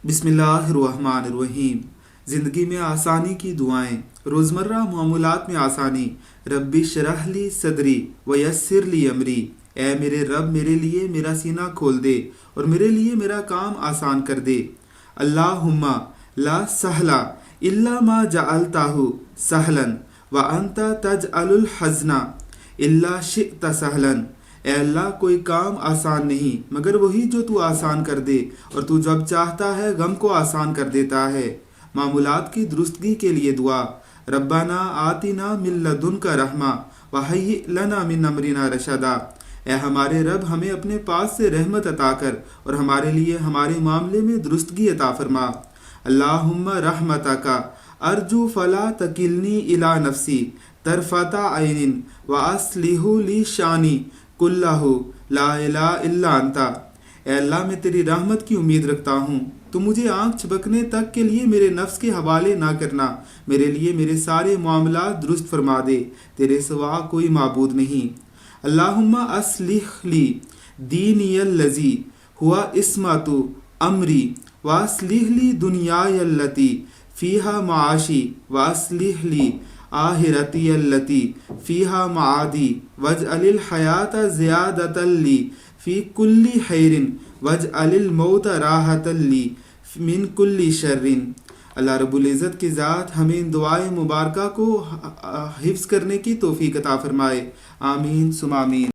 बिस्मिल्लाहिर्रहमानिर्रहीम। ज़िंदगी में आसानी की दुआएं, रोज़मर्रा मामूलात में आसानी। रब्बी शरह ली सदरी व यस्सिर ली अमरी। ए मेरे रब, मेरे लिए मेरा सीना खोल दे और मेरे लिए मेरा काम आसान कर दे। अल्लाहुम्मा ला सहला इल्ला मा जअलताहु सहलन व अंता तजअलुल हज़ना इल्ला शिअता सहलन। ए अल्लाह, कोई काम आसान नहीं मगर वही जो तू आसान कर दे, और तू जब चाहता है गम को आसान कर देता है। मामूलात की दुरुस्तगी के लिए दुआ। रब्बाना आतिना मिन लदुनका रहमा व हय्यि लना मिन अमरिना रशदा। ए हमारे रब, हमें अपने पास से रहमत अता कर और हमारे लिए हमारे मामले में दुरुस्तगी अता फरमा। अल्लाहुम्मा रहमतका अर्जू फला तकिलनी इला नफ्सी तरफता आइनिन व अस्लिहु ली शानी कुल्लहु ला इलाहा इल्ला अंता। ए अल्लाह, मैं तेरी रहमत की उम्मीद रखता हूँ, तो मुझे आँख झपकने तक के लिए मेरे नफ्स के हवाले ना करना। मेरे लिए मेरे सारे मामलात दुरुस्त फरमा दे, तेरे सिवा कोई माबूद नहीं। अल्लाहुम्मा अस्लिह ली दीनियल्लज़ी हुआ इस्मतु अमरी व अस्लिह ली दुनियायल्लती फ़ीहा माआशी व अस्लिह ली आहिरतियल्लती फ़ीहा माआदी वजअलिल हयाता ज़ियादतल ली फ़ी कुल्ली खैरिन वजअलिल मौत राहतल ली मिन कुल्ली शर्रिन। अल्लाह रब्बुल इज़्ज़त की ज़ात हमें इन दुआए मुबारका को हिफ्ज़ करने की तौफ़ीक़ अता फ़रमाए। आमीन सुम आमीन।